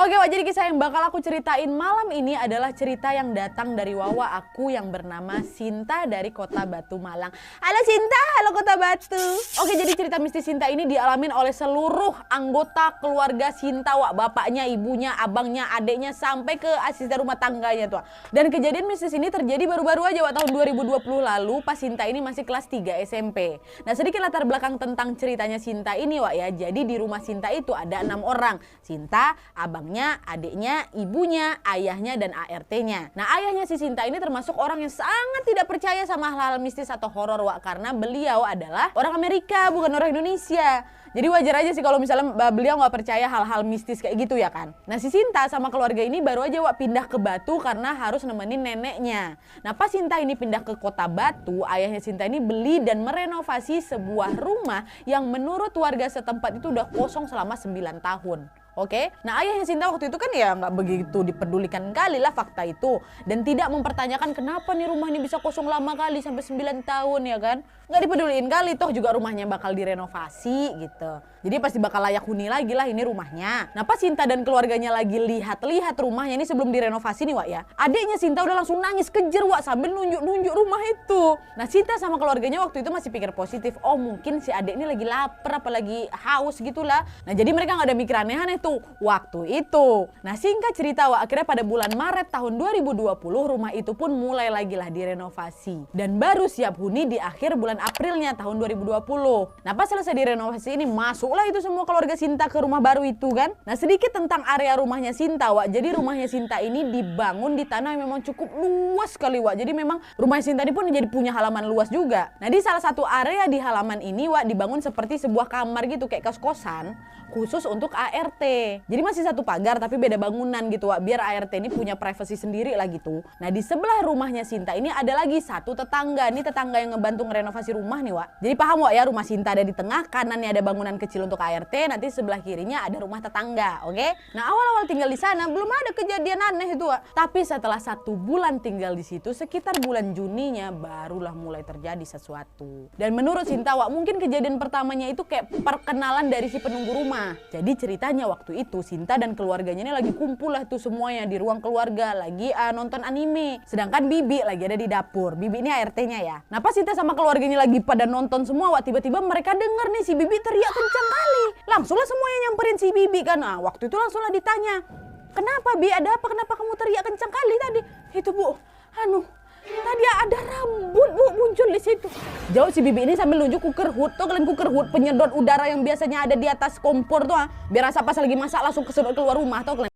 Oke Wak, jadi kisah yang bakal aku ceritain malam ini adalah cerita yang datang dari Wawa aku yang bernama Sinta dari Kota Batu, Malang. Halo Sinta, halo Kota Batu. Oke, jadi cerita mistis Sinta ini dialamin oleh seluruh anggota keluarga Sinta, Wak. Bapaknya, ibunya, abangnya, adeknya, sampai ke asisten rumah tangganya tuh. Dan kejadian mistis ini terjadi baru-baru aja Wak, tahun 2020 lalu pas Sinta ini masih kelas 3 SMP. Nah, sedikit latar belakang tentang ceritanya Sinta ini Wak ya. Jadi di rumah Sinta itu ada 6 orang. Sinta, abangnya, adiknya, ibunya, ayahnya, dan ART-nya. Nah, ayahnya si Sinta ini termasuk orang yang sangat tidak percaya sama hal-hal mistis atau horor Wak, karena beliau adalah orang Amerika, bukan orang Indonesia. Jadi wajar aja sih kalau misalnya beliau nggak percaya hal-hal mistis kayak gitu ya kan. Nah, si Sinta sama keluarga ini baru aja Wak pindah ke Batu karena harus nemenin neneknya. Nah, pas Sinta ini pindah ke Kota Batu, ayahnya Sinta ini beli dan merenovasi sebuah rumah yang menurut warga setempat itu udah kosong selama 9 tahun. Oke, nah ayahnya Sinta waktu itu kan ya nggak begitu dipedulikan kali lah fakta itu. Dan tidak mempertanyakan kenapa nih rumah ini bisa kosong lama kali sampai 9 tahun ya kan. Nggak dipeduliin kali, toh juga rumahnya bakal direnovasi gitu. Jadi pasti bakal layak huni lagi lah ini rumahnya. Nah, pas Sinta dan keluarganya lagi lihat-lihat rumahnya ini sebelum direnovasi nih Wak ya. Adiknya Sinta udah langsung nangis kejer Wak sambil nunjuk-nunjuk rumah itu. Nah, Sinta sama keluarganya waktu itu masih pikir positif. Oh, mungkin si adik ini lagi lapar apalagi haus gitulah. Nah, jadi mereka nggak ada mikir aneh-aneh tuh waktu itu. Nah, singkat cerita Wak, akhirnya pada bulan Maret tahun 2020 rumah itu pun mulai lagi lah direnovasi. Dan baru siap huni di akhir bulan Aprilnya tahun 2020. Nah, pas selesai direnovasi ini masuklah itu semua keluarga Sinta ke rumah baru itu kan. Nah, sedikit tentang area rumahnya Sinta Wak. Jadi rumahnya Sinta ini dibangun di tanah yang memang cukup luas sekali Wak. Jadi memang rumah Sinta ini pun jadi punya halaman luas juga. Nah, di salah satu area di halaman ini Wak dibangun seperti sebuah kamar gitu kayak kos-kosan khusus untuk ART. Jadi masih satu pagar tapi beda bangunan gitu Wak, biar ART ini punya privasi sendiri lah gitu. Nah, di sebelah rumahnya Sinta ini ada lagi satu tetangga. Ini tetangga yang ngebantu ngerenovasi rumah nih Wak. Jadi paham Wak ya, rumah Sinta ada di tengah, kanannya ada bangunan kecil untuk ART, nanti sebelah kirinya ada rumah tetangga, oke? Nah, awal-awal tinggal di sana belum ada kejadian aneh itu Wak. Tapi setelah 1 bulan tinggal di situ, sekitar bulan Juninya barulah mulai terjadi sesuatu. Dan menurut Sinta Wak, mungkin kejadian pertamanya itu kayak perkenalan dari si penunggu rumah. Jadi ceritanya waktu itu Sinta dan keluarganya ini lagi kumpul lah tuh semuanya di ruang keluarga lagi nonton anime. Sedangkan Bibi lagi ada di dapur. Bibi ini ART-nya ya. Nah, pas Sinta sama keluarganya lagi pada nonton semua Wak, tiba-tiba mereka denger nih si Bibi teriak kencang kali. Langsunglah semuanya nyamperin si Bibi kan. Nah, waktu itu langsunglah ditanya, "Kenapa Bi? Ada apa? Kenapa kamu teriak kencang kali tadi?" "Itu Bu, tadi ada rambut Bu muncul di situ." Jauh si Bibi ini sambil nunjuk cooker hood. Tuh kalian cooker hood penyedot udara yang biasanya ada di atas kompor tuh biar asap pas lagi masak langsung kesedot keluar rumah tuh kalian.